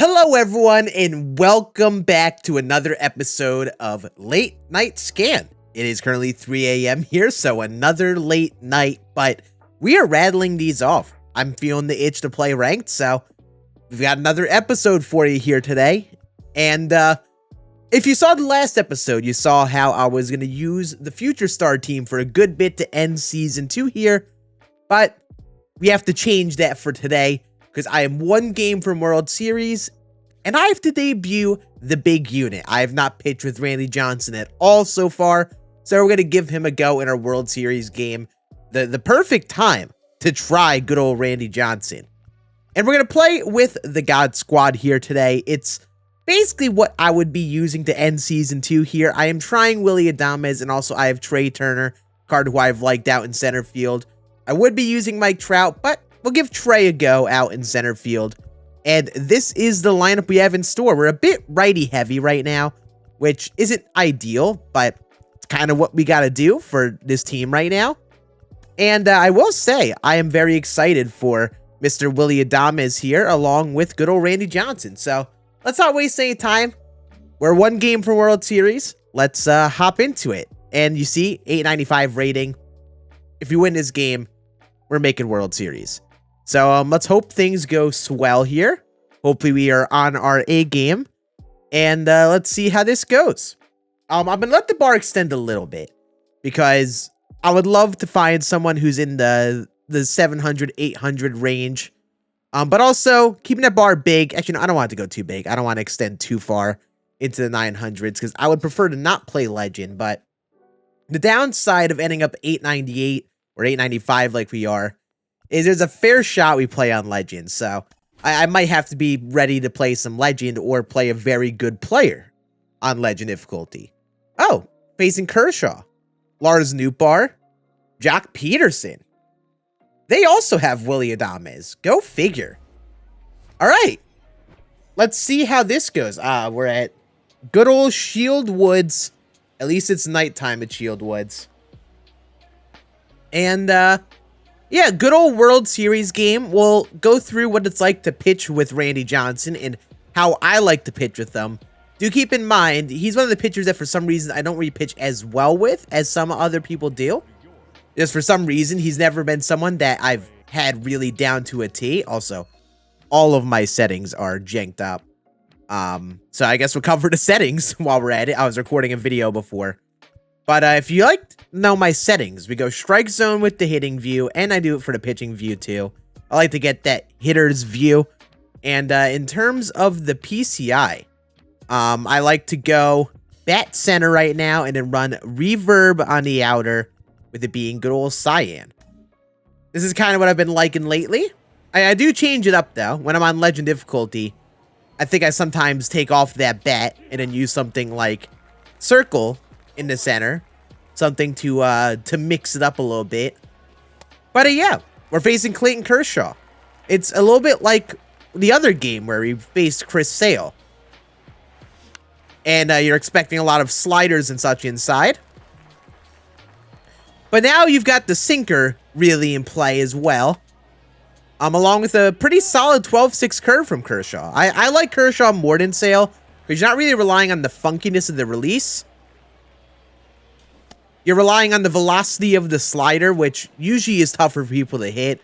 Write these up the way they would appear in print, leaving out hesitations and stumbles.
Hello everyone and welcome back to another episode of Late Night Scan. It is currently 3 a.m. here, so another late night, but we are rattling these off. I'm feeling the itch to play ranked, so we've got another episode for you here today. And if you saw the last episode, you saw how I was going to use the Future Star team for a good bit to end Season 2 here, but we have to change that for today, because I am one game from World Series, and I have to debut the big unit. I have not pitched with Randy Johnson at all so far, so we're going to give him a go in our World Series game. The perfect time to try good old Randy Johnson. And we're going to play with the God Squad here today. It's basically what I would be using to end Season 2 here. I am trying Willy Adames, and also I have Trey Turner, card who I've liked out in center field. I would be using Mike Trout, but we'll give Trey a go out in center field. And this is the lineup we have in store. We're a bit righty heavy right now, which isn't ideal, but it's kind of what we got to do for this team right now. And I will say, I am very excited for Mr. Willy Adames here, along with good old Randy Johnson. So let's not waste any time. We're one game for World Series. Let's hop into it. And you see, 895 rating. If you win this game, we're making World Series. So let's hope things go swell here. Hopefully we are on our A game. And let's see how this goes. I'm going to let the bar extend a little bit, because I would love to find someone who's in the 700, 800 range. But also keeping that bar big. Actually, no, I don't want it to go too big. I don't want to extend too far into the 900s, because I would prefer to not play Legend. But the downside of ending up 898 or 895 like we are is there's a fair shot we play on Legend. So I might have to be ready to play some Legend or play a very good player on Legend difficulty. Oh, facing Kershaw, Lars Nootbaar, Jock Peterson. They also have Willy Adames. Go figure. All right. Let's see how this goes. We're at good old Shield Woods. At least it's nighttime at Shield Woods. And, yeah, good old World Series game. We'll go through what it's like to pitch with Randy Johnson and how I like to pitch with them. Do keep in mind, he's one of the pitchers that for some reason I don't really pitch as well with as some other people do. Just for some reason, he's never been someone that I've had really down to a T. Also, all of my settings are janked up. So I guess we'll cover the settings while we're at it. I was recording a video before. But if you like to know my settings, we go strike zone with the hitting view, and I do it for the pitching view too. I like to get that hitter's view. And in terms of the PCI, I like to go bat center right now and then run reverb on the outer, with it being good old cyan. This is kind of what I've been liking lately. I do change it up though. When I'm on Legend difficulty, I think I sometimes take off that bat and then use something like circle in the center, something to mix it up a little bit. But yeah, we're facing Clayton Kershaw. It's a little bit like the other game where we faced Chris Sale. And you're expecting a lot of sliders and such inside. But now you've got the sinker really in play as well. Along with a pretty solid 12-6 curve from Kershaw. I like Kershaw more than Sale, because you're not really relying on the funkiness of the release. You're relying on the velocity of the slider, which usually is tougher for people to hit.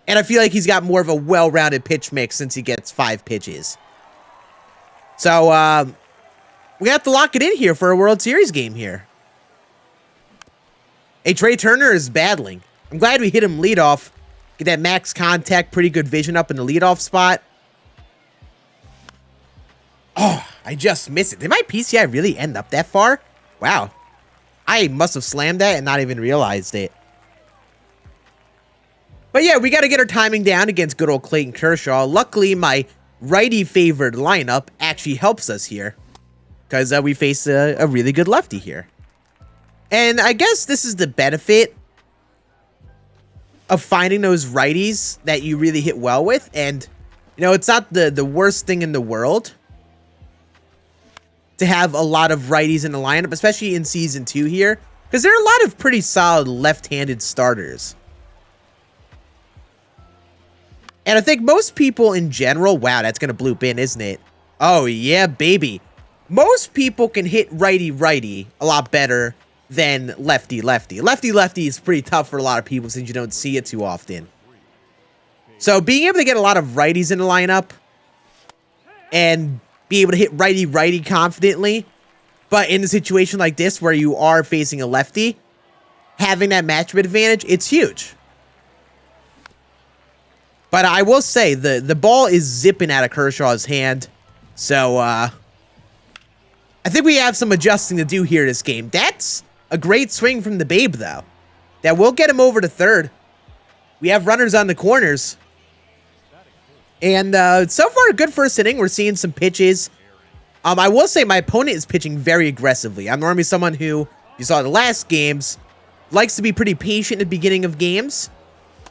And I feel like he's got more of a well-rounded pitch mix since he gets 5 pitches. So, we have to lock it in here for a World Series game here. Hey, Trey Turner is battling. I'm glad we hit him leadoff. Get that max contact, pretty good vision up in the leadoff spot. Oh, I just missed it. Did my PCI really end up that far? Wow. I must have slammed that and not even realized it. But yeah, we got to get our timing down against good old Clayton Kershaw. Luckily, my righty-favored lineup actually helps us here, because we face a really good lefty here. And I guess this is the benefit of finding those righties that you really hit well with. And, you know, it's not the worst thing in the world to have a lot of righties in the lineup, especially in Season 2 here, because there are a lot of pretty solid left-handed starters. And I think most people in general, wow, that's going to bloop in, isn't it? Oh, yeah, baby. Most people can hit righty-righty a lot better than lefty-lefty. Lefty-lefty is pretty tough for a lot of people since you don't see it too often. So being able to get a lot of righties in the lineup and be able to hit righty-righty confidently, but in a situation like this where you are facing a lefty, having that matchup advantage, it's huge. But I will say, the ball is zipping out of Kershaw's hand. So, I think we have some adjusting to do here this game. That's a great swing from the Babe, though. That will get him over to third. We have runners on the corners. And so far, a good first inning. We're seeing some pitches. I will say my opponent is pitching very aggressively. I'm normally someone who, you saw in the last games, likes to be pretty patient at the beginning of games.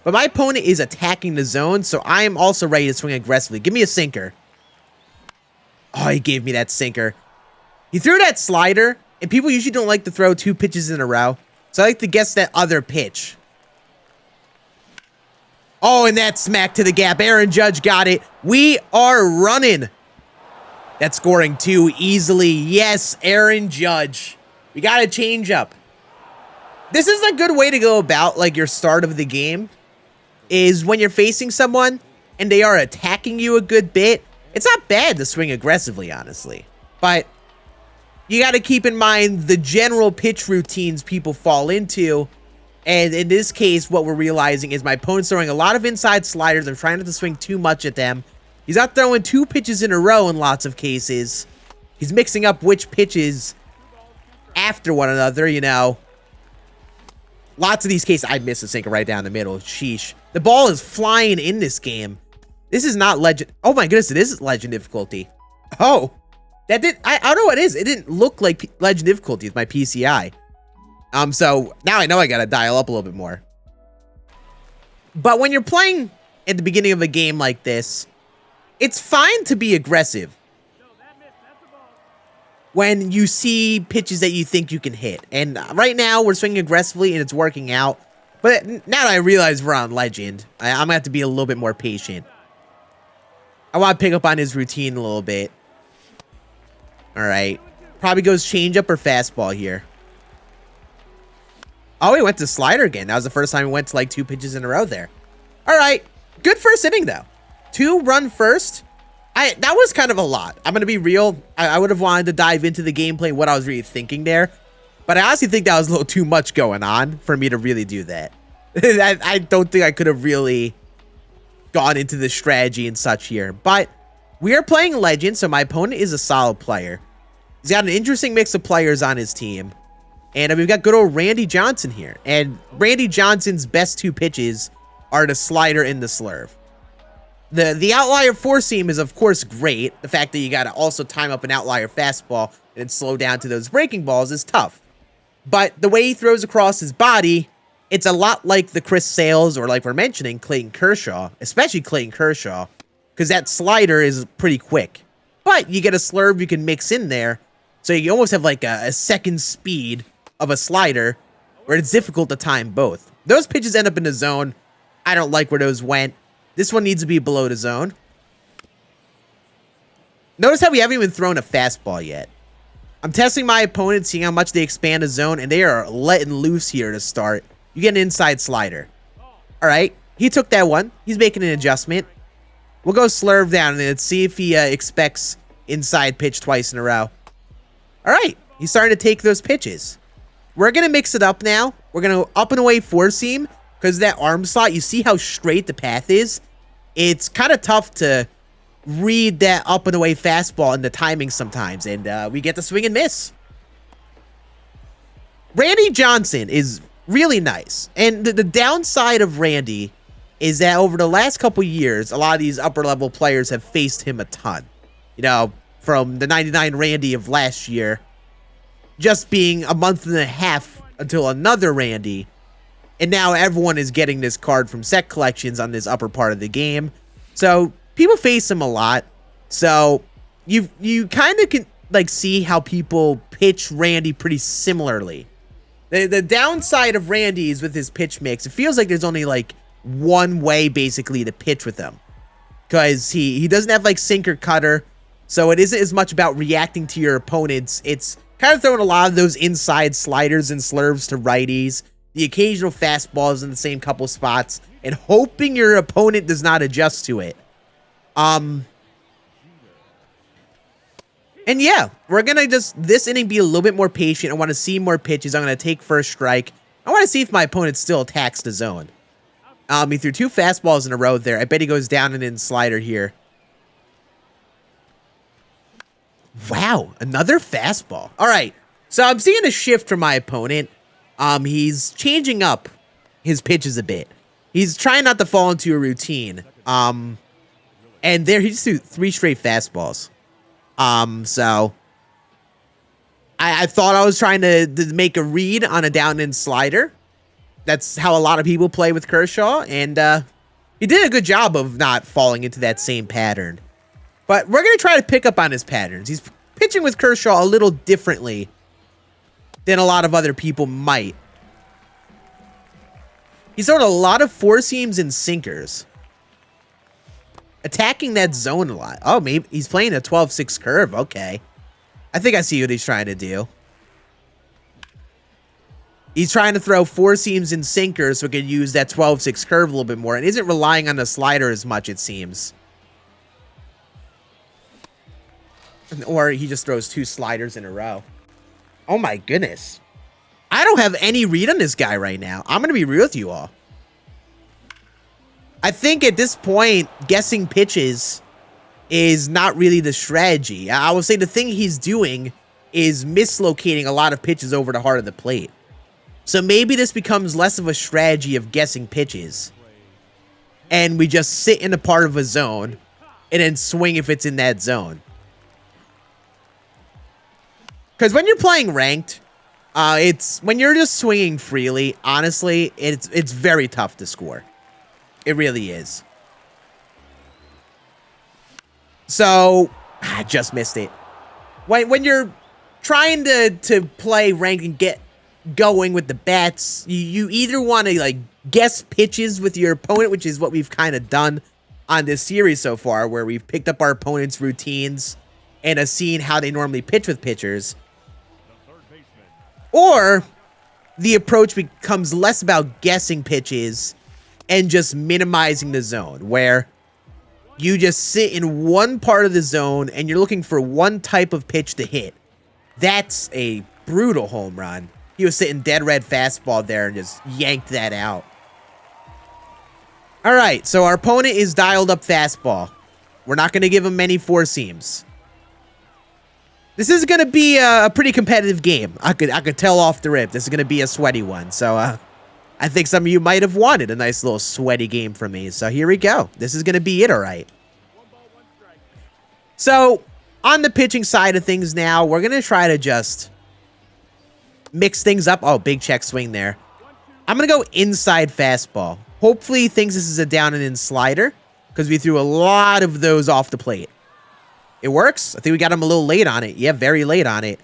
But my opponent is attacking the zone, so I am also ready to swing aggressively. Give me a sinker. Oh, he gave me that sinker. He threw that slider, and people usually don't like to throw 2 pitches in a row. So I like to guess that other pitch. Oh, and that smack to the gap. Aaron Judge got it. We are running. That's scoring 2 easily. Yes, Aaron Judge. We got to change up. This is a good way to go about, like, your start of the game. Is when you're facing someone and they are attacking you a good bit, it's not bad to swing aggressively, honestly. But you got to keep in mind the general pitch routines people fall into. And in this case, what we're realizing is my opponent's throwing a lot of inside sliders. I'm trying not to swing too much at them. He's not throwing 2 pitches in a row in lots of cases. He's mixing up which pitches after one another, you know. Lots of these cases, I missed a sinker right down the middle. Sheesh. The ball is flying in this game. This is not legend. Oh my goodness, it is legend difficulty. Oh, that did. I don't know what it is. It didn't look like legend difficulty with my PCI. So now I know I gotta dial up a little bit more. But when you're playing at the beginning of a game like this, it's fine to be aggressive when you see pitches that you think you can hit. And right now, we're swinging aggressively, and it's working out. But now that I realize we're on Legend, I'm going to have to be a little bit more patient. I want to pick up on his routine a little bit. All right. Probably goes changeup or fastball here. Oh, he went to slider again. That was the first time he went to like 2 pitches in a row there. All right. Good first inning, though. 2-run first. That was kind of a lot. I'm going to be real. I would have wanted to dive into the gameplay, what I was really thinking there. But I honestly think that was a little too much going on for me to really do that. I don't think I could have really gone into the strategy and such here. But we are playing Legend, so my opponent is a solid player. He's got an interesting mix of players on his team. And we've got good old Randy Johnson here. And Randy Johnson's best 2 pitches are the slider and the slurve. The outlier 4-seam is, of course, great. The fact that you got to also time up an outlier fastball and then slow down to those breaking balls is tough. But the way he throws across his body, it's a lot like the Chris Sales or, like we're mentioning, Clayton Kershaw, especially Clayton Kershaw, because that slider is pretty quick. But you get a slurve you can mix in there, so you almost have like a second speed of a slider where it's difficult to time both. Those pitches end up in the zone. I don't like where those went. This one needs to be below the zone. Notice how we haven't even thrown a fastball yet. I'm testing my opponent, seeing how much they expand the zone, and they are letting loose here to start. You get an inside slider. All right, he took that one. He's making an adjustment. We'll go slurve down, and let's see if he expects inside pitch twice in a row. All right, he's starting to take those pitches. We're going to mix it up now. We're going to up and away 4-seam, because that arm slot, you see how straight the path is? It's kind of tough to read that up and away fastball and the timing sometimes, and we get the swing and miss. Randy Johnson is really nice, and the downside of Randy is that over the last couple years, a lot of these upper level players have faced him a ton. You know, from the 99 Randy of last year, just being a month and a half until another Randy. And now everyone is getting this card from set collections on this upper part of the game. So people face him a lot. So you kind of can like see how people pitch Randy pretty similarly. The downside of Randy is with his pitch mix. It feels like there's only like one way basically to pitch with him. because he doesn't have like sinker cutter, so it isn't as much about reacting to your opponents. It's kind of throwing a lot of those inside sliders and slurves to righties, the occasional fastballs in the same couple spots, and hoping your opponent does not adjust to it. And yeah, we're going to just, this inning, be a little bit more patient. I want to see more pitches. I'm going to take first strike. I want to see if my opponent still attacks the zone. He threw 2 fastballs in a row there. I bet he goes down and in slider here. Wow, another fastball. All right, so I'm seeing a shift from my opponent. He's changing up his pitches a bit. He's trying not to fall into a routine. And there, he just threw 3 straight fastballs. So I thought I was trying to make a read on a down and slider. That's how a lot of people play with Kershaw, and he did a good job of not falling into that same pattern. But we're going to try to pick up on his patterns. He's pitching with Kershaw a little differently than a lot of other people might. He's throwing a lot of four seams and sinkers, attacking that zone a lot. Oh, maybe he's playing a 12-6 curve. Okay. I think I see what he's trying to do. He's trying to throw four seams and sinkers so he can use that 12-6 curve a little bit more and isn't relying on the slider as much, it seems. Or he just throws 2 sliders in a row. Oh my goodness. I don't have any read on this guy right now. I'm going to be real with you all. I think at this point, guessing pitches is not really the strategy. I would say the thing he's doing is mislocating a lot of pitches over the heart of the plate. So maybe this becomes less of a strategy of guessing pitches, and we just sit in a part of a zone and then swing if it's in that zone. Because when you're playing ranked, when you're just swinging freely, honestly, it's very tough to score. It really is. So, I just missed it. When you're trying to play ranked and get going with the bats, you either want to like guess pitches with your opponent, which is what we've kind of done on this series so far, where we've picked up our opponent's routines and have seen how they normally pitch with pitchers. Or the approach becomes less about guessing pitches and just minimizing the zone, where you just sit in one part of the zone and you're looking for one type of pitch to hit. That's a brutal home run. He was sitting dead red fastball there and just yanked that out. All right, so our opponent is dialed up fastball. We're not going to give him many four seams. This is going to be a pretty competitive game. I could tell off the rip. This is going to be a sweaty one. So I think some of you might have wanted a nice little sweaty game from me. So here we go. This is going to be it, all right. So on the pitching side of things now, we're going to try to just mix things up. Oh, big check swing there. I'm going to go inside fastball. Hopefully he thinks this is a down and in slider, because we threw a lot of those off the plate. It works. I think we got him a little late on it. Yeah, very late on it.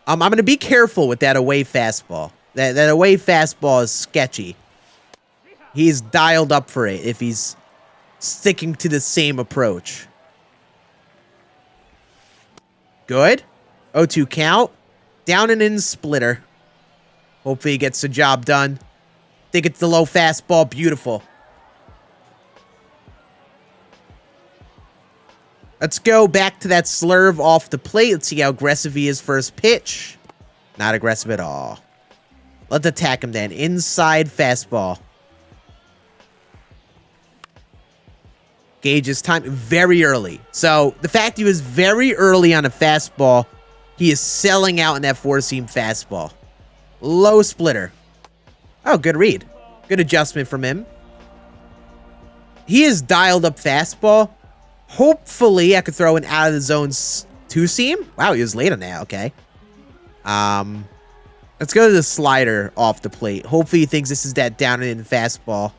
I'm going to be careful with that away fastball. That away fastball is sketchy. He's dialed up for it if he's sticking to the same approach. Good. 0-2 count. Down and in splitter. Hopefully he gets the job done. Think it's the low fastball. Beautiful. Let's go back to that slurve off the plate. Let's see how aggressive he is first pitch. Not aggressive at all. Let's attack him then. Inside fastball. Gauge his time very early. So the fact he was very early on a fastball, he is selling out in that four-seam fastball. Low splitter. Oh, good read. Good adjustment from him. He is dialed up fastball. Hopefully, I could throw an out of the zone two-seam. Wow, he was late on that. Okay. Let's go to the slider off the plate. Hopefully, he thinks this is that down and in fastball.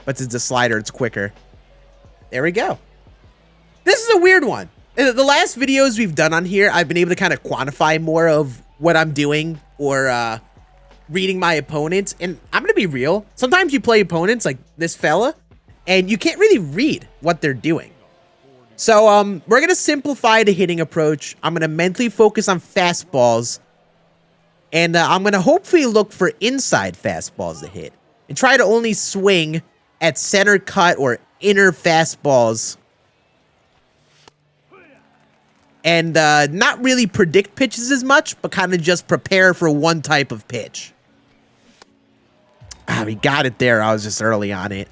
But since the slider, it's quicker. There we go. This is a weird one. In the last videos we've done on here, I've been able to kind of quantify more of what I'm doing or reading my opponents. And I'm going to be real. Sometimes you play opponents like this fella, and you can't really read what they're doing. So we're going to simplify the hitting approach. I'm going to mentally focus on fastballs, and I'm going to hopefully look for inside fastballs to hit and try to only swing at center cut or inner fastballs, and not really predict pitches as much, but kind of just prepare for one type of pitch. Ah, we got it there. I was just early on it.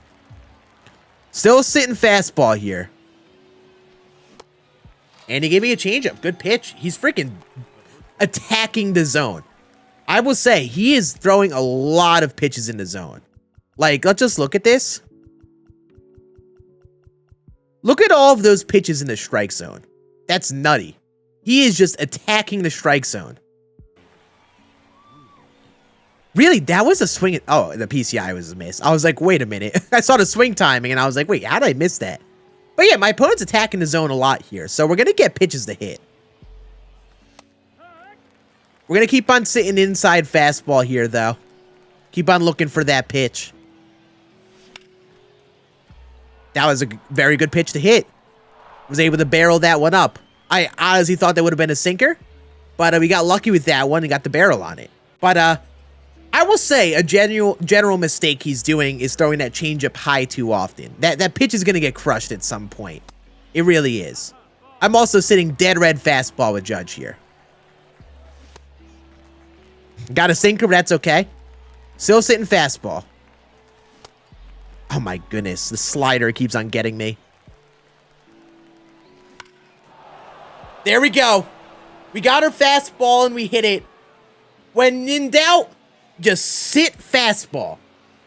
Still sitting fastball here. And he gave me a changeup. Good pitch. He's freaking attacking the zone. I will say, he is throwing a lot of pitches in the zone. Like, let's just look at this. Look at all of those pitches in the strike zone. That's nutty. He is just attacking the strike zone. Really, that was a swing. Oh, the PCI was a miss. I was like, wait a minute. I saw the swing timing, and I was like, wait, how did I miss that? But yeah, my opponent's attacking the zone a lot here, so we're going to get pitches to hit. We're going to keep on sitting inside fastball here, though. Keep on looking for that pitch. That was a very good pitch to hit. Was able to barrel that one up. I honestly thought that would have been a sinker, but we got lucky with that one and got the barrel on it. But I will say a general mistake he's doing is throwing that changeup high too often. That pitch is going to get crushed at some point. It really is. I'm also sitting dead red fastball with Judge here. Got a sinker, but that's okay. Still sitting fastball. Oh my goodness, the slider keeps on getting me. There we go. We got our fastball and we hit it. When in doubt, just sit fastball.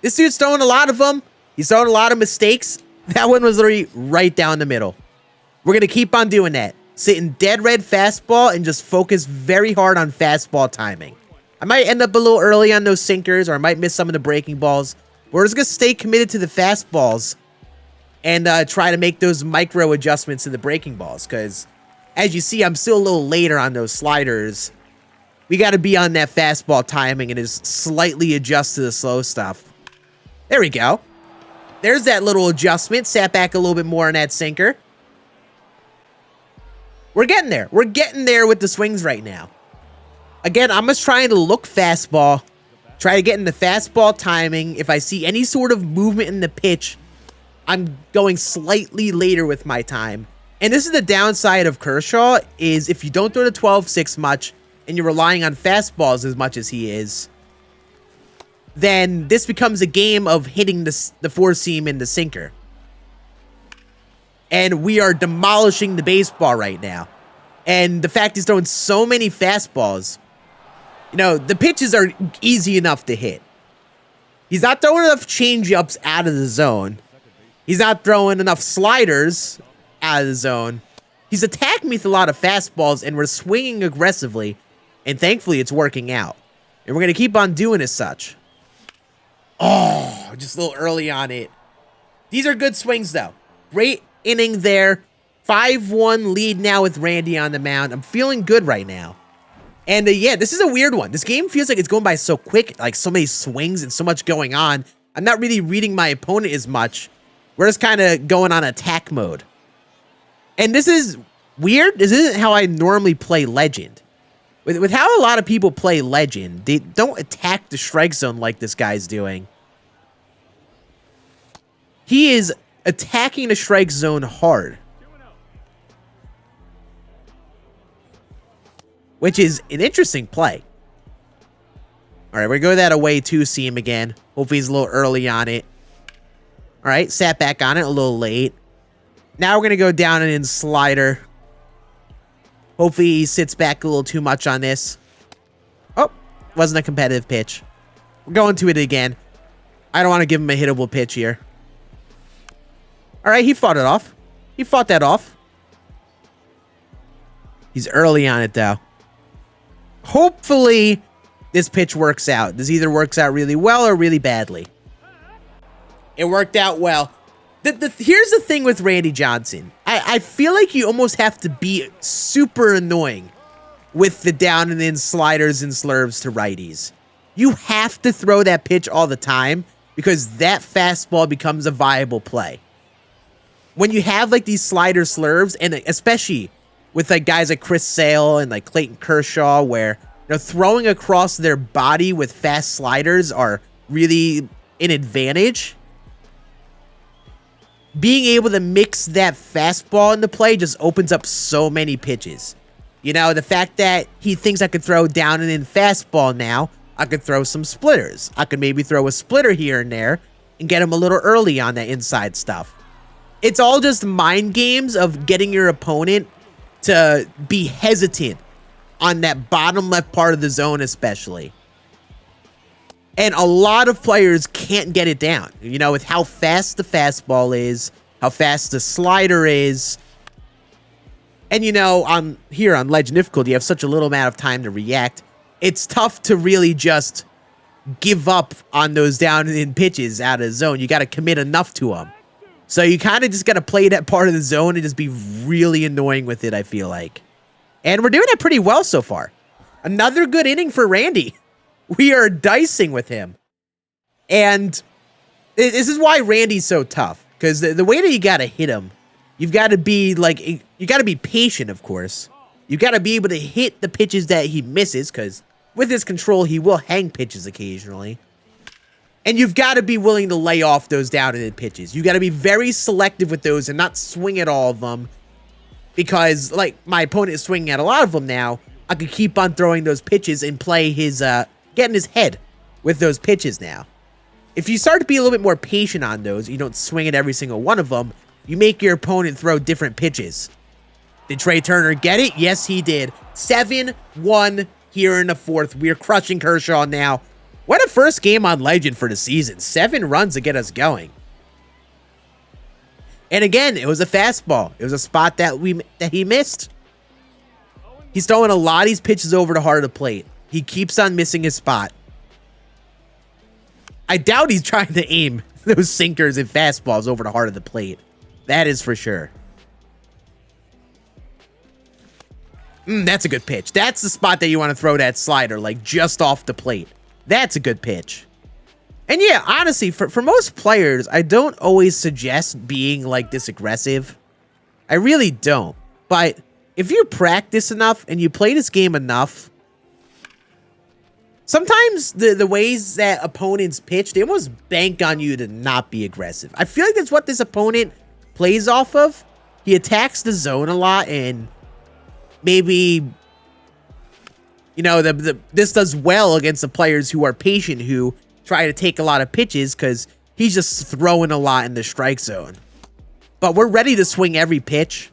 This dude's throwing a lot of them. He's throwing a lot of mistakes. That one was literally right down the middle. We're going to keep on doing that. Sitting dead red fastball and just focus very hard on fastball timing. I might end up a little early on those sinkers, or I might miss some of the breaking balls. We're just going to stay committed to the fastballs and try to make those micro adjustments to the breaking balls, because as you see, I'm still a little later on those sliders. We got to be on that fastball timing and just slightly adjust to the slow stuff. There we go. There's that little adjustment. Sat back a little bit more on that sinker. We're getting there. We're getting there with the swings right now. Again, I'm just trying to look fastball. Try to get in the fastball timing. If I see any sort of movement in the pitch, I'm going slightly later with my time. And this is the downside of Kershaw, is if you don't throw the 12-6 much and you're relying on fastballs as much as he is, then this becomes a game of hitting the four-seam and the sinker. And we are demolishing the baseball right now. And the fact he's throwing so many fastballs, you know, the pitches are easy enough to hit. He's not throwing enough changeups out of the zone. He's not throwing enough sliders out of the zone. He's attacking me with a lot of fastballs, and we're swinging aggressively, and thankfully it's working out. And we're going to keep on doing as such. Oh, just a little early on it. These are good swings, though. Great inning there. 5-1 lead now with Randy on the mound. I'm feeling good right now. And yeah, this is a weird one. This game feels like it's going by so quick, like so many swings and so much going on. I'm not really reading my opponent as much. We're just kind of going on attack mode. And this is weird. This isn't how I normally play Legend. With how a lot of people play Legend, they don't attack the strike zone like this guy's doing. He is attacking the strike zone hard, which is an interesting play. All right, we're going to go that away two-seam again. Hopefully he's a little early on it. All right, sat back on it a little late. Now we're going to go down and in slider. Hopefully he sits back a little too much on this. Oh, wasn't a competitive pitch. We're going to it again. I don't want to give him a hittable pitch here. All right, he fought it off. He fought that off. He's early on it, though. Hopefully this pitch works out. This either works out really well or really badly. It worked out well. Here's the thing with Randy Johnson. I feel like you almost have to be super annoying with the down and in sliders and slurves to righties. You have to throw that pitch all the time, because that fastball becomes a viable play. When you have like these slider slurves, and especially with like guys like Chris Sale and like Clayton Kershaw, where throwing across their body with fast sliders are really an advantage. Being able to mix that fastball into play just opens up so many pitches. The fact that he thinks I could throw down and in fastball now, I could throw some splitters. I could maybe throw a splitter here and there and get him a little early on that inside stuff. It's all just mind games of getting your opponent to be hesitant on that bottom left part of the zone especially. And a lot of players can't get it down, with how fast the fastball is, how fast the slider is. And on here on Legend Difficulty, you have such a little amount of time to react. It's tough to really just give up on those down and in pitches out of the zone. You got to commit enough to them. So you kind of just got to play that part of the zone and just be really annoying with it, I feel like. And we're doing it pretty well so far. Another good inning for Randy. We are dicing with him. And this is why Randy's so tough. Because the way that you got to hit him, you've got to be like, you got to be patient, of course. You got to be able to hit the pitches that he misses, because with his control, he will hang pitches occasionally. And you've got to be willing to lay off those down and in pitches. You got to be very selective with those and not swing at all of them. Because, like, my opponent is swinging at a lot of them now. I could keep on throwing those pitches and play his, get in his head with those pitches now. If you start to be a little bit more patient on those, you don't swing at every single one of them, you make your opponent throw different pitches. Did Trey Turner get it? Yes, he did. 7-1 here in the fourth. We're crushing Kershaw now. What a first game on Legend for the season. 7 runs to get us going. And again, it was a fastball. It was a spot that he missed. He's throwing a lot of these pitches over the heart of the plate. He keeps on missing his spot. I doubt he's trying to aim those sinkers and fastballs over the heart of the plate. That is for sure. That's a good pitch. That's the spot that you want to throw that slider, like just off the plate. That's a good pitch. And yeah, honestly, for most players, I don't always suggest being like this aggressive. I really don't. But if you practice enough and you play this game enough, sometimes the ways that opponents pitch, they almost bank on you to not be aggressive. I feel like that's what this opponent plays off of. He attacks the zone a lot, and maybe, this does well against the players who are patient, who try to take a lot of pitches, because he's just throwing a lot in the strike zone. But we're ready to swing every pitch.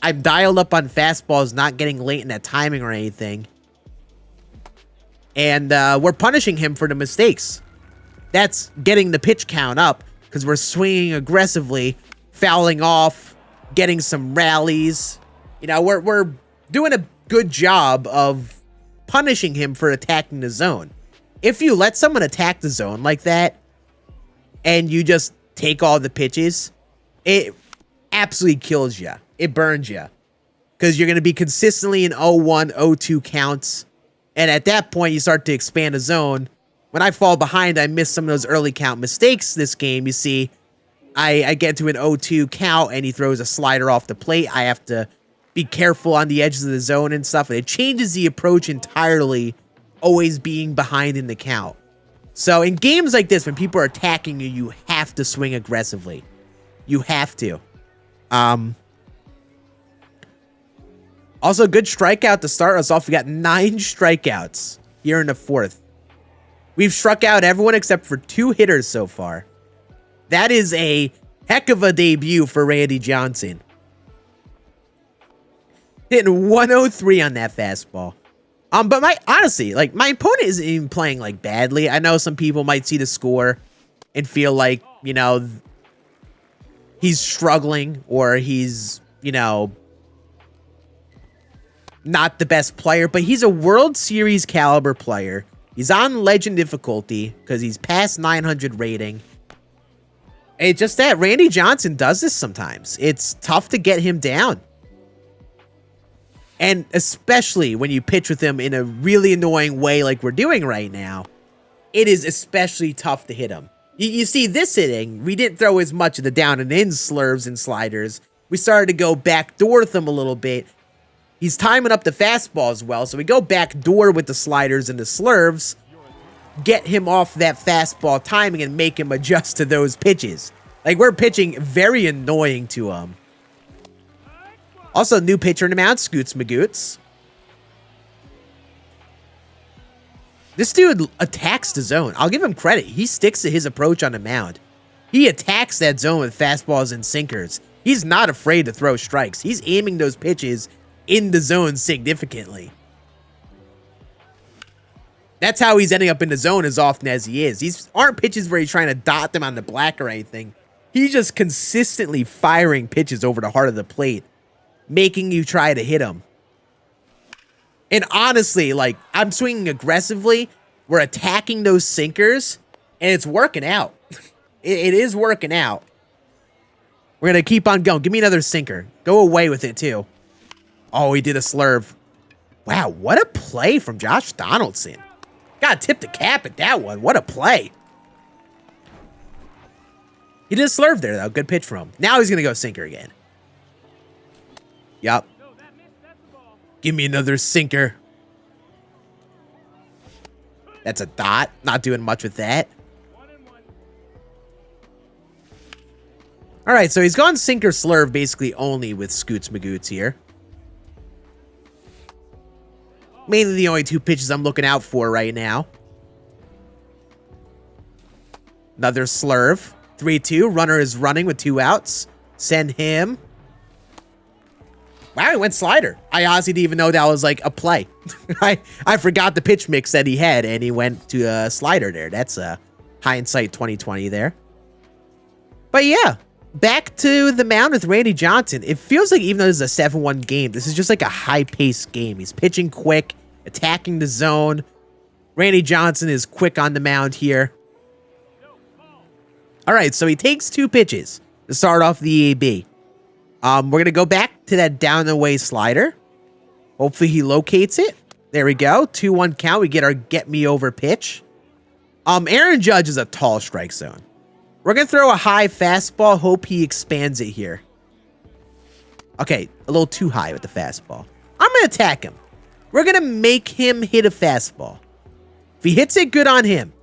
I'm dialed up on fastballs, not getting late in that timing or anything. And we're punishing him for the mistakes. That's getting the pitch count up, because we're swinging aggressively, fouling off, getting some rallies. We're doing a good job of punishing him for attacking the zone. If you let someone attack the zone like that, and you just take all the pitches, it absolutely kills you. It burns you. Because you're going to be consistently in 0-1, 0-2 counts. And at that point, you start to expand the zone. When I fall behind, I miss some of those early count mistakes this game. You see, I get to an 0-2 count, and he throws a slider off the plate. I have to be careful on the edges of the zone and stuff. And it changes the approach entirely, always being behind in the count. So in games like this, when people are attacking you, you have to swing aggressively. You have to. Also, good strikeout to start us off. We got 9 strikeouts here in the fourth. We've struck out everyone except for 2 hitters so far. That is a heck of a debut for Randy Johnson. Hitting 103 on that fastball. But honestly, my opponent isn't even playing like badly. I know some people might see the score and feel like, he's struggling, or he's, not the best player, but he's a World Series caliber player. He's on Legend difficulty because he's past 900 rating. It's just that Randy Johnson does this sometimes. It's tough to get him down. And especially when you pitch with him in a really annoying way like we're doing right now, it is especially tough to hit him. You see, this inning, we didn't throw as much of the down and in slurves and sliders. We started to go backdoor with him a little bit. He's timing up the fastball as well, so we go backdoor with the sliders and the slurves, get him off that fastball timing and make him adjust to those pitches. Like, we're pitching very annoying to him. Also, new pitcher in the mound, Scoots Magoots. This dude attacks the zone. I'll give him credit. He sticks to his approach on the mound. He attacks that zone with fastballs and sinkers. He's not afraid to throw strikes. He's aiming those pitches in the zone significantly. That's how he's ending up in the zone as often as he is. These aren't pitches where he's trying to dot them on the black or anything. He's just consistently firing pitches over the heart of the plate, making you try to hit him. And honestly, like, I'm swinging aggressively. We're attacking those sinkers, and it's working out. It is working out. We're going to keep on going. Give me another sinker. Go away with it, too. Oh, he did a slurve. Wow, what a play from Josh Donaldson. Gotta tip the cap at that one. What a play. He did a slurve there, though. Good pitch from him. Now he's going to go sinker again. Yup. Give me another sinker. That's a dot. Not doing much with that. All right, so he's gone sinker slurve basically only with Scoots Magoots here. Mainly the only two pitches I'm looking out for right now. Another slurve. 3-2. Runner is running with 2 outs. Send him. Wow, he went slider. I honestly didn't even know that was like a play. I forgot the pitch mix that he had, and he went to a slider there. That's a hindsight 2020 there. But yeah, back to the mound with Randy Johnson. It feels like even though this is a 7-1 game, this is just like a high-paced game. He's pitching quick, attacking the zone. Randy Johnson is quick on the mound here. All right, so he takes 2 pitches to start off the EAB. We're going to go back to that down the way slider. Hopefully he locates it. There we go. 2-1 count. We get our get me over pitch. Aaron Judge is a tall strike zone. We're going to throw a high fastball. Hope he expands it here. Okay, a little too high with the fastball. I'm going to attack him. We're going to make him hit a fastball. If he hits it, good on him.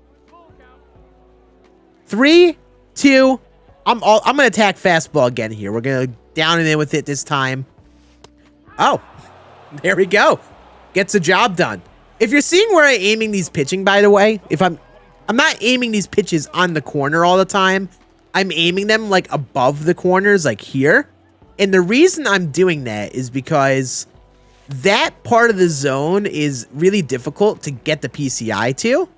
3, 2, I'm going to attack fastball again here. We're going to down and in with it this time. Oh, there we go. Gets the job done. If you're seeing where I'm aiming these pitching, by the way, if I'm not aiming these pitches on the corner all the time. I'm aiming them like above the corners, like here. And the reason I'm doing that is because that part of the zone is really difficult to get the PCI to.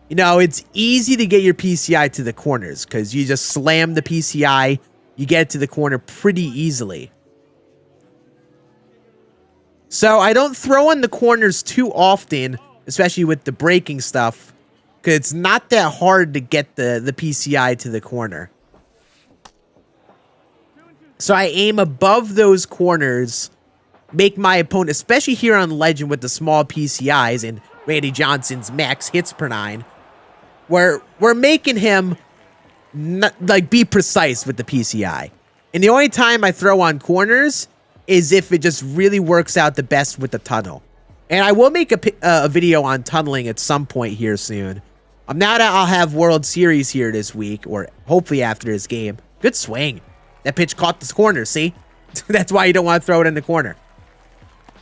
You know, it's easy to get your PCI to the corners because you just slam the PCI, you get it to the corner pretty easily. So I don't throw in the corners too often, especially with the breaking stuff, because it's not that hard to get the PCI to the corner. So I aim above those corners, make my opponent, especially here on Legend with the small PCIs and Randy Johnson's max hits per 9, where we're making him not, like, be precise with the PCI. And the only time I throw on corners is if it just really works out the best with the tunnel. And I will make a video on tunneling at some point here soon. Now that I'll have World Series here this week, or hopefully after this game. Good swing. That pitch caught the corner, see? That's why you don't want to throw it in the corner.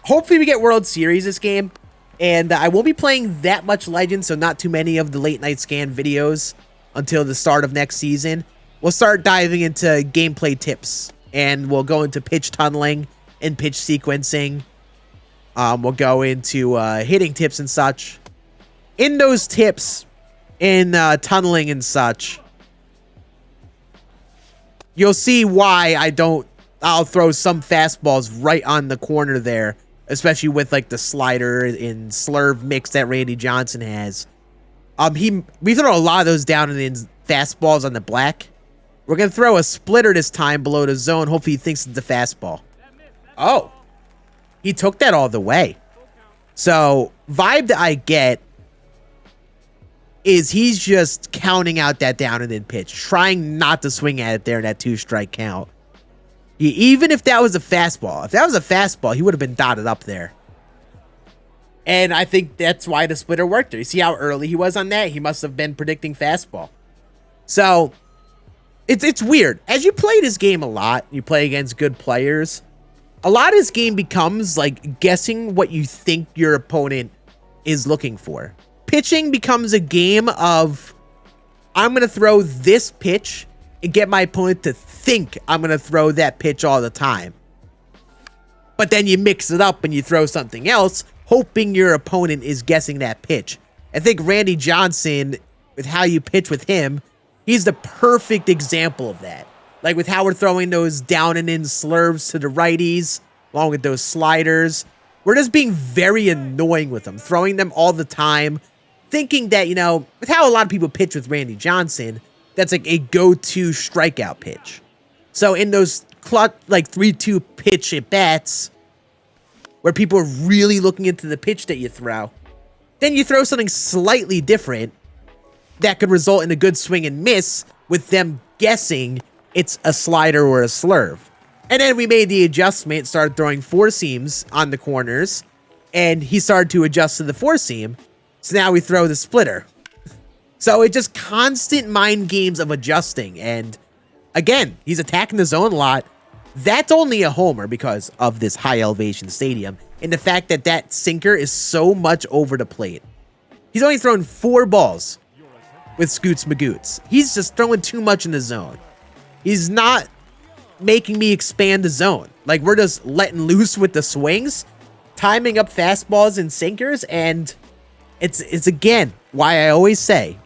Hopefully we get World Series this game. And I won't be playing that much Legend, so not too many of the late night scan videos until the start of next season. We'll start diving into gameplay tips. And we'll go into pitch tunneling and pitch sequencing. We'll go into hitting tips and such. In those tips, in tunneling and such, you'll see why I'll throw some fastballs right on the corner there, especially with like the slider and slurve mix that Randy Johnson has. We throw a lot of those down and in fastballs on the black. We're going to throw a splitter this time below the zone. Hopefully he thinks it's a fastball. Oh, he took that all the way. So vibe that I get is he's just counting out that down and in pitch, trying not to swing at it there in that 2-strike count. Even if that was a fastball, he would have been dotted up there. And I think that's why the splitter worked there. You see how early he was on that? He must have been predicting fastball. So it's weird. As you play this game a lot, you play against good players, a lot of this game becomes like guessing what you think your opponent is looking for. Pitching becomes a game of, I'm going to throw this pitch and get my opponent to think I'm going to throw that pitch all the time. But then you mix it up and you throw something else, hoping your opponent is guessing that pitch. I think Randy Johnson, with how you pitch with him, he's the perfect example of that. Like with how we're throwing those down and in slurves to the righties, along with those sliders. We're just being very annoying with them, throwing them all the time, thinking that, you know, with how a lot of people pitch with Randy Johnson, that's like a go-to strikeout pitch. So in those like 3-2 pitch at bats, where people are really looking into the pitch that you throw, then you throw something slightly different that could result in a good swing and miss with them guessing it's a slider or a slurve. And then we made the adjustment, started throwing 4-seams on the corners, and he started to adjust to the 4-seam. So now we throw the splitter. So it's just constant mind games of adjusting. And again, he's attacking the zone a lot. That's only a homer because of this high elevation stadium and the fact that that sinker is so much over the plate. He's only thrown 4 balls with Scoots Magoots. He's just throwing too much in the zone. He's not making me expand the zone. Like, we're just letting loose with the swings, timing up fastballs and sinkers, and it's again why I always say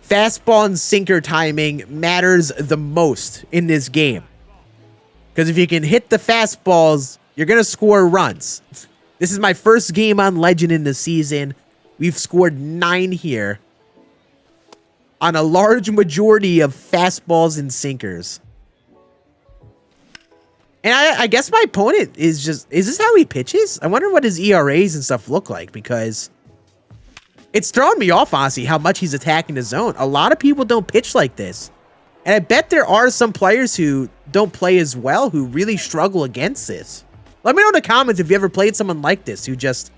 fastball and sinker timing matters the most in this game. Because if you can hit the fastballs, you're going to score runs. This is my first game on Legend in the season. We've scored 9 here on a large majority of fastballs and sinkers. And I guess my opponent is this how he pitches? I wonder what his ERAs and stuff look like, because it's throwing me off, honestly, how much he's attacking the zone. A lot of people don't pitch like this. And I bet there are some players who don't play as well who really struggle against this. Let me know in the comments if you ever played someone like this who just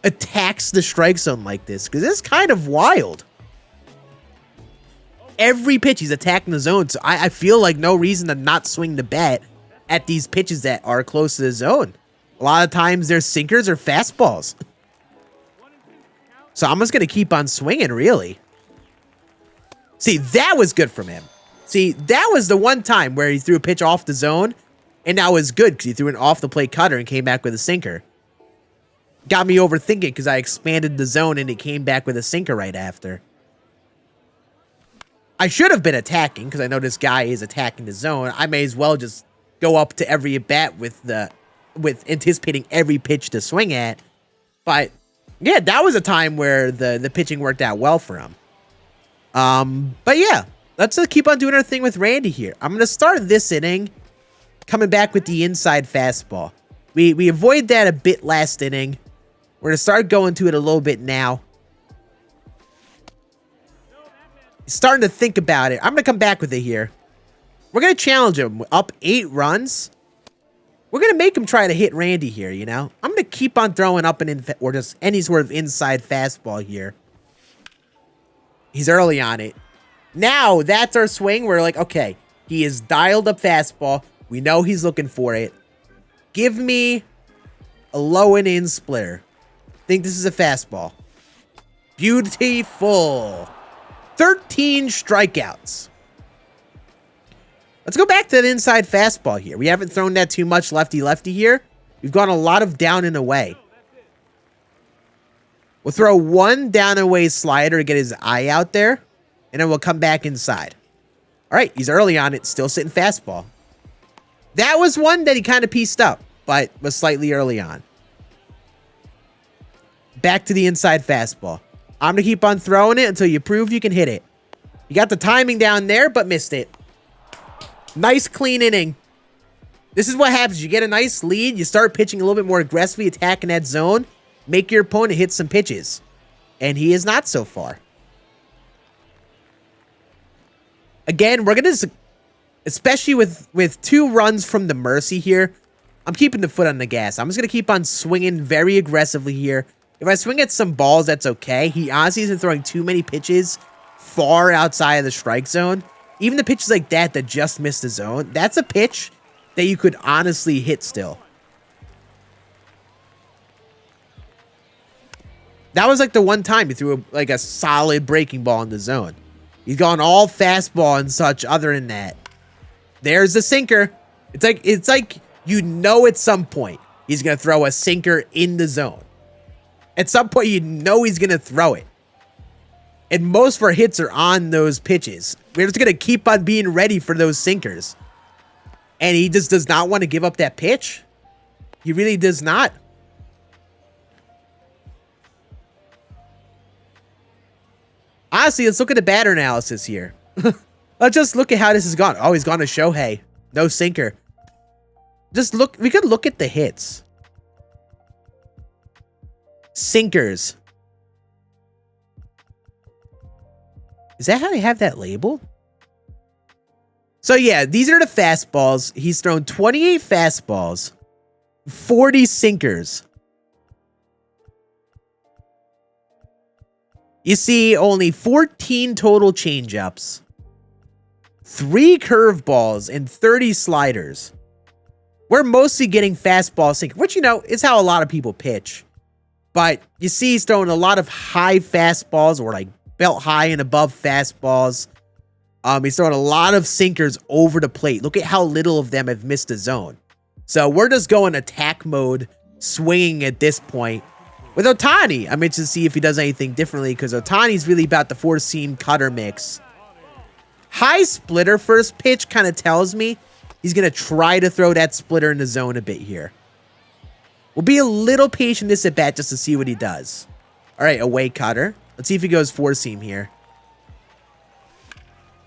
attacks the strike zone like this, because it's kind of wild. Every pitch he's attacking the zone, so I feel like no reason to not swing the bat at these pitches that are close to the zone. A lot of times they're sinkers or fastballs. So I'm just going to keep on swinging, really. See, that was good from him. See, that was the one time where he threw a pitch off the zone, and that was good because he threw an off-the-plate cutter and came back with a sinker. Got me overthinking because I expanded the zone and it came back with a sinker right after. I should have been attacking because I know this guy is attacking the zone. I may as well just go up to every at-bat with anticipating every pitch to swing at. But yeah, that was a time where the pitching worked out well for him. But yeah, let's keep on doing our thing with Randy here. I'm going to start this inning coming back with the inside fastball. We avoided that a bit last inning. We're going to start going to it a little bit now. Starting to think about it. I'm going to come back with it here. We're going to challenge him. Up 8 runs. We're going to make him try to hit Randy here, you know? I'm going to keep on throwing up or just any sort of inside fastball here. He's early on it. Now, that's our swing. We're like, okay, he is dialed up fastball. We know he's looking for it. Give me a low and in splitter. Think this is a fastball. Beautiful. 13 strikeouts. Let's go back to that inside fastball here. We haven't thrown that too much lefty-lefty here. We've gone a lot of down and away. We'll throw one down and away slider to get his eye out there, and then we'll come back inside. All right, he's early on it, still sitting fastball. That was one that he kind of pieced up, but was slightly early on. Back to the inside fastball. I'm going to keep on throwing it until you prove you can hit it. You got the timing down there, but missed it. Nice, clean inning. This is what happens. You get a nice lead. You start pitching a little bit more aggressively, attacking that zone. Make your opponent hit some pitches. And he is not so far. Again, we're going to, especially with 2 runs from the Mercy here, I'm keeping the foot on the gas. I'm just going to keep on swinging very aggressively here. If I swing at some balls, that's okay. He honestly isn't throwing too many pitches far outside of the strike zone. Even the pitches like that just missed the zone, that's a pitch that you could honestly hit still. That was like the one time he threw a solid breaking ball in the zone. He's gone all fastball and such other than that. There's the sinker. It's like you know at some point he's going to throw a sinker in the zone. At some point you know he's going to throw it. And most of our hits are on those pitches. We're just going to keep on being ready for those sinkers. And he just does not want to give up that pitch. He really does not. Honestly, let's look at the batter analysis here. Let's just look at how this has gone. Oh, he's gone to Shohei. No sinker. Just look. We could look at the hits. Sinkers. Is that how they have that labeled? So yeah, these are the fastballs. He's thrown 28 fastballs, 40 sinkers. You see only 14 total changeups, 3 curveballs, and 30 sliders. We're mostly getting fastball sinker, which, you know, is how a lot of people pitch. But you see he's throwing a lot of high fastballs, or like belt high and above fastballs. He's throwing a lot of sinkers over the plate. Look at how little of them have missed the zone. So we're just going attack mode, swinging at this point. With Ohtani, I'm interested to see if he does anything differently, because Ohtani's really about the 4-seam cutter mix. High splitter first pitch kind of tells me he's going to try to throw that splitter in the zone a bit here. We'll be a little patient this at bat just to see what he does. All right, away cutter. Let's see if he goes 4-seam here.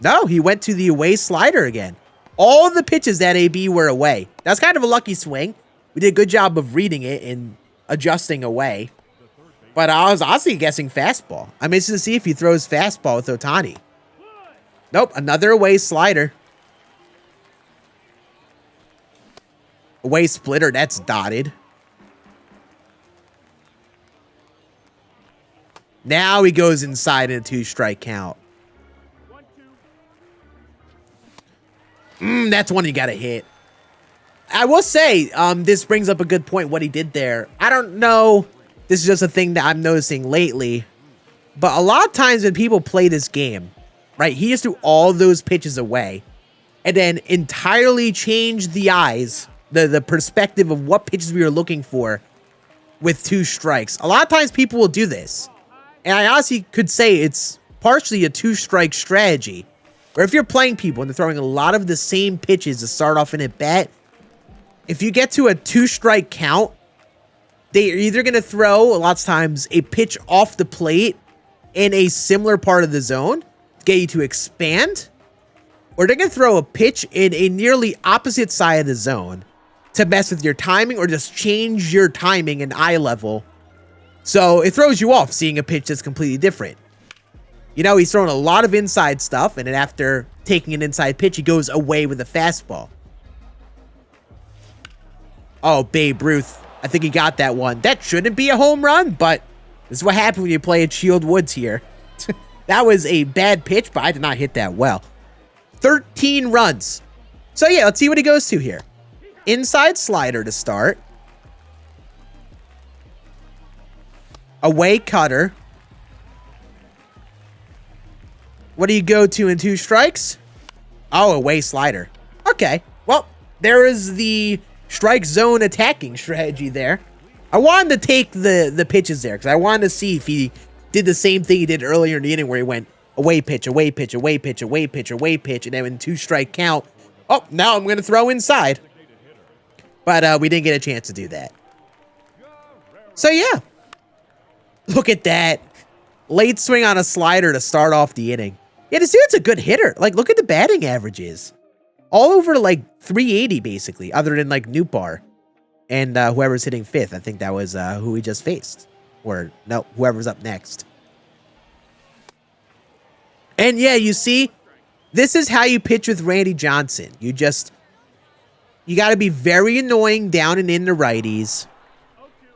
No, he went to the away slider again. All the pitches that AB were away. That's kind of a lucky swing. We did a good job of reading it and adjusting away. But I was honestly guessing fastball. I'm interested to see if he throws fastball with Ohtani. Nope, another away slider. Away splitter, that's dotted. Now he goes inside in a 2-strike count. That's one you gotta hit. I will say, this brings up a good point, what he did there. I don't know, this is just a thing that I'm noticing lately, but a lot of times when people play this game, right, he just threw all those pitches away, and then entirely changed the eyes, the perspective of what pitches we were looking for with 2 strikes. A lot of times people will do this, and I honestly could say it's partially a 2-strike strategy, where if you're playing people and they're throwing a lot of the same pitches to start off an at-bat, if you get to a 2-strike count, they're either going to throw, a lot of times, a pitch off the plate in a similar part of the zone to get you to expand, or they're going to throw a pitch in a nearly opposite side of the zone to mess with your timing or just change your timing and eye level. So it throws you off seeing a pitch that's completely different. You know, he's throwing a lot of inside stuff, and then after taking an inside pitch, he goes away with a fastball. Oh, Babe Ruth. I think he got that one. That shouldn't be a home run, but this is what happens when you play at Shield Woods here. That was a bad pitch, but I did not hit that well. 13 runs. So yeah, let's see what he goes to here. Inside slider to start. Away cutter. What do you go to in 2 strikes? Oh, away slider. Okay. Well, there is the strike zone attacking strategy there. I wanted to take the pitches there because I wanted to see if he did the same thing he did earlier in the inning where he went away pitch, away pitch, away pitch, away pitch, away pitch, and then in 2-strike count. Oh, now I'm going to throw inside. But we didn't get a chance to do that. So yeah. Look at that. Late swing on a slider to start off the inning. Yeah, this dude's a good hitter. Like, look at the batting averages. All over, like, 380, basically, other than, like, Newbar. And whoever's hitting 5th. I think that was who we just faced. Or, no, whoever's up next. And, yeah, you see, This is how you pitch with Randy Johnson. You got to be very annoying down and in the righties.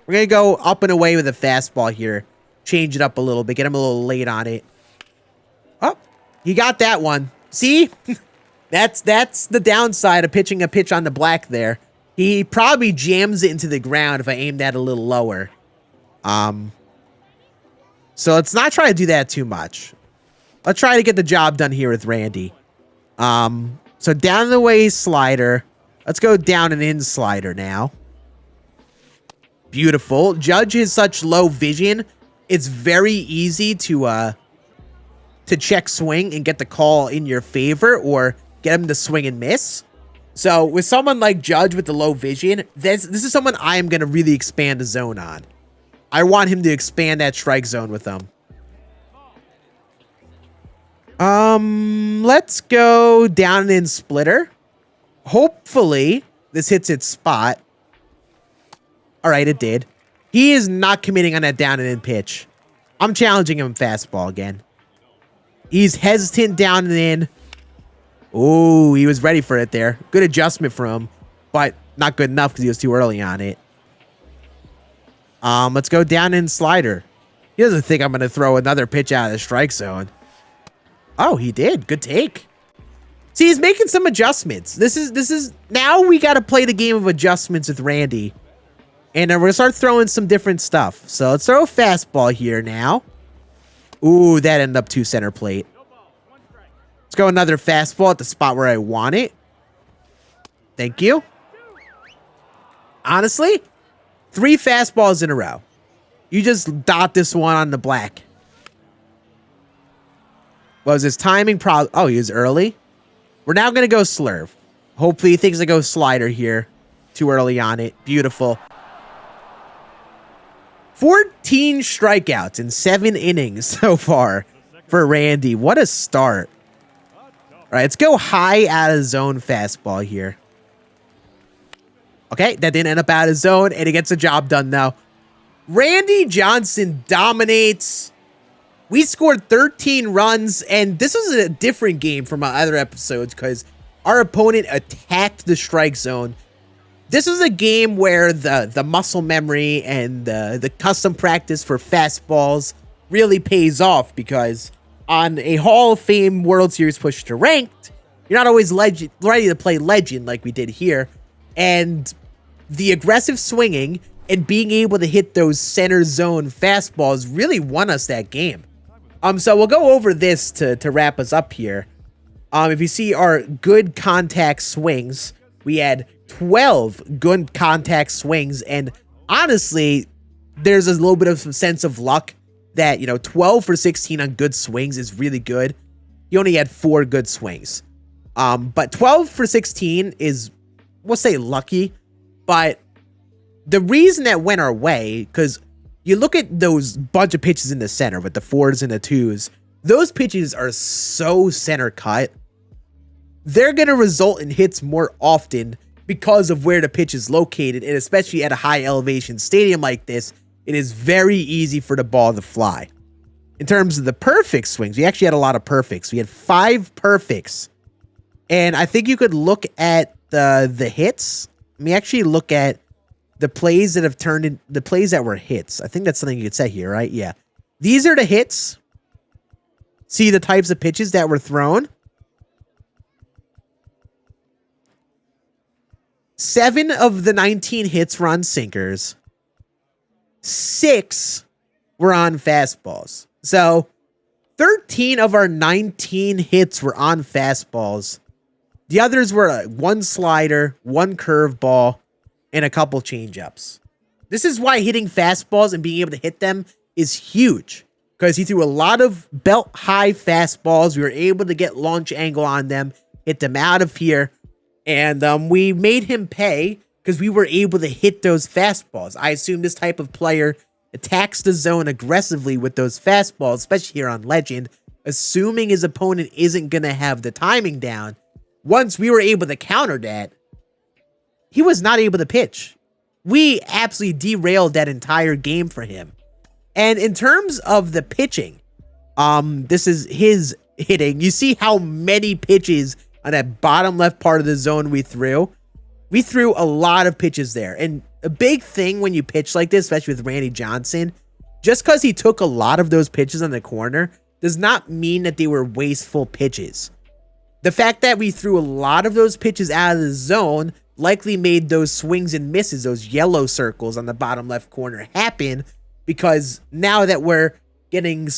We're going to go up and away with a fastball here. Change it up a little bit. Get him a little late on it. Oh, he got that one. See? That's the downside of pitching a pitch on the black there. He probably jams it into the ground if I aimed that a little lower. So let's not try to do that too much. Let's try to get the job done here with Randy. So down the way slider. Let's go down and in slider now. Beautiful. Judge has such low vision. It's very easy to check swing and get the call in your favor or get him to swing and miss. So with someone like Judge with the low vision, this is someone I am going to really expand the zone on. I want him to expand that strike zone with them. Let's go down and in splitter. Hopefully this hits its spot. All right, it did. He is not committing on that down and in pitch. I'm challenging him fastball again. He's hesitant down and in. Oh, he was ready for it there. Good adjustment for him, but not good enough because he was too early on it. Let's go down in slider. He doesn't think I'm going to throw another pitch out of the strike zone. Oh, he did. Good take. See, he's making some adjustments. This is now we got to play the game of adjustments with Randy. And then we're going to start throwing some different stuff. So let's throw a fastball here now. Ooh, that ended up to center plate. Let's go another fastball at the spot where I want it. Thank you. Honestly, 3 fastballs in a row. You just dot this one on the black. What was his timing problem? Oh, he was early. We're now going to go slurve. Hopefully he thinks I go slider here. Too early on it. Beautiful. 14 strikeouts in 7 innings so far for Randy. What a start. All right, let's go high out of zone fastball here. Okay, that didn't end up out of zone, and it gets the job done now. Randy Johnson dominates. We scored 13 runs, and this was a different game from our other episodes because our opponent attacked the strike zone. This was a game where the muscle memory and the custom practice for fastballs really pays off because on a Hall of Fame World Series push to ranked, you're not always ready to play legend like we did here. And the aggressive swinging and being able to hit those center zone fastballs really won us that game. So we'll go over this to wrap us up here. If you see our good contact swings, we had 12 good contact swings, and honestly, there's a little bit of some sense of luck that, 12 for 16 on good swings is really good. He only had 4 good swings. But 12 for 16 is, we'll say, lucky. But the reason that went our way, because you look at those bunch of pitches in the center with the 4s and the 2s, those pitches are so center cut. They're going to result in hits more often because of where the pitch is located, and especially at a high elevation stadium like this, it is very easy for the ball to fly. In terms of the perfect swings, we actually had a lot of perfects. We had 5 perfects. And I think you could look at the hits. Let me actually look at the plays that have turned in, the plays that were hits. I think that's something you could say here, right? Yeah. These are the hits. See the types of pitches that were thrown. 7 of the 19 hits were on sinkers. 6 were on fastballs. So 13 of our 19 hits were on fastballs. The others were 1 slider, 1 curveball, and a couple changeups. This is why hitting fastballs and being able to hit them is huge, because he threw a lot of belt high fastballs. We were able to get launch angle on them, hit them out of here, and we made him pay because we were able to hit those fastballs. I assume this type of player attacks the zone aggressively with those fastballs, especially here on Legend, assuming his opponent isn't going to have the timing down. Once we were able to counter that, he was not able to pitch. We absolutely derailed that entire game for him. And in terms of the pitching, this is his hitting. You see how many pitches on that bottom left part of the zone we threw. We threw a lot of pitches there. And a big thing when you pitch like this, especially with Randy Johnson, just because he took a lot of those pitches on the corner does not mean that they were wasteful pitches. The fact that we threw a lot of those pitches out of the zone likely made those swings and misses, those yellow circles on the bottom left corner, happen, because now that we're getting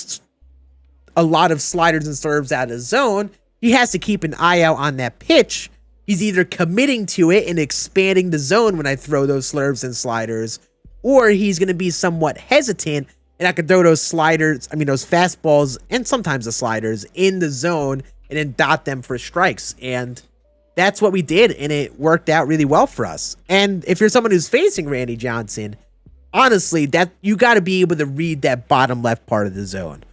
a lot of sliders and serves out of the zone, he has to keep an eye out on that pitch. He's either committing to it and expanding the zone when I throw those slurves and sliders, or he's going to be somewhat hesitant, and I could throw those sliders, those fastballs and sometimes the sliders in the zone and then dot them for strikes. And that's what we did, and it worked out really well for us. And if you're someone who's facing Randy Johnson, honestly, that you got to be able to read that bottom left part of the zone.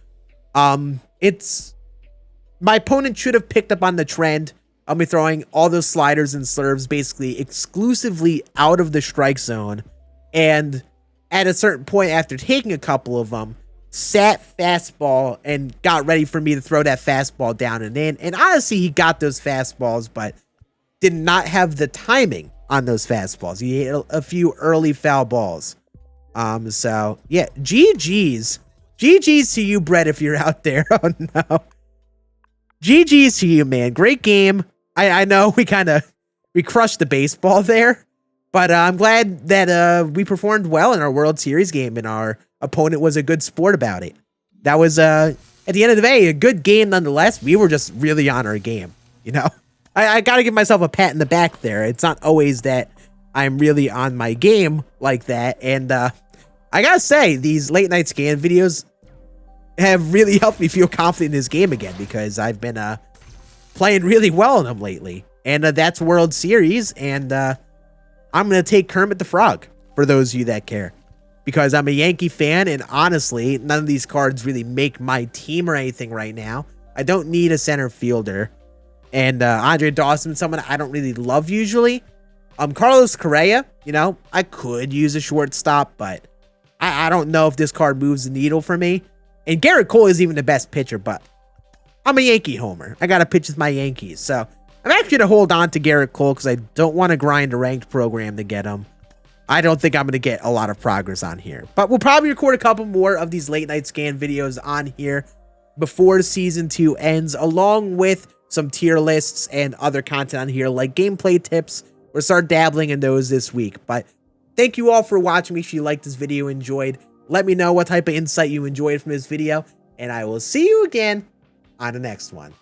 My opponent should have picked up on the trend. I'll be throwing all those sliders and slurves basically exclusively out of the strike zone. And at a certain point, after taking a couple of them, sat fastball and got ready for me to throw that fastball down and in. And honestly, he got those fastballs, but did not have the timing on those fastballs. He hit a few early foul balls. So yeah, GG's to you, Brett, if you're out there. Oh no. GG's to you, man. Great game. I know we crushed the baseball there, but I'm glad that we performed well in our World Series game and our opponent was a good sport about it. That was, at the end of the day, a good game nonetheless. We were just really on our game, you know? I got to give myself a pat in the back there. It's not always that I'm really on my game like that. And I got to say, these late night scan videos have really helped me feel confident in this game again, because I've been playing really well in them lately. And that's World Series, and I'm going to take Kermit the Frog, for those of you that care, because I'm a Yankee fan, and honestly, none of these cards really make my team or anything right now. I don't need a center fielder. And Andre Dawson, someone I don't really love usually. Carlos Correa, I could use a shortstop, but I don't know if this card moves the needle for me. And Garrett Cole is even the best pitcher, but I'm a Yankee homer. I got to pitch with my Yankees. So I'm actually going to hold on to Garrett Cole because I don't want to grind a ranked program to get him. I don't think I'm going to get a lot of progress on here. But we'll probably record a couple more of these late night scan videos on here before season 2 ends, along with some tier lists and other content on here like gameplay tips. We'll start dabbling in those this week. But thank you all for watching. Make sure you liked this video, enjoyed. Let me know what type of insight you enjoyed from this video, and I will see you again on the next one.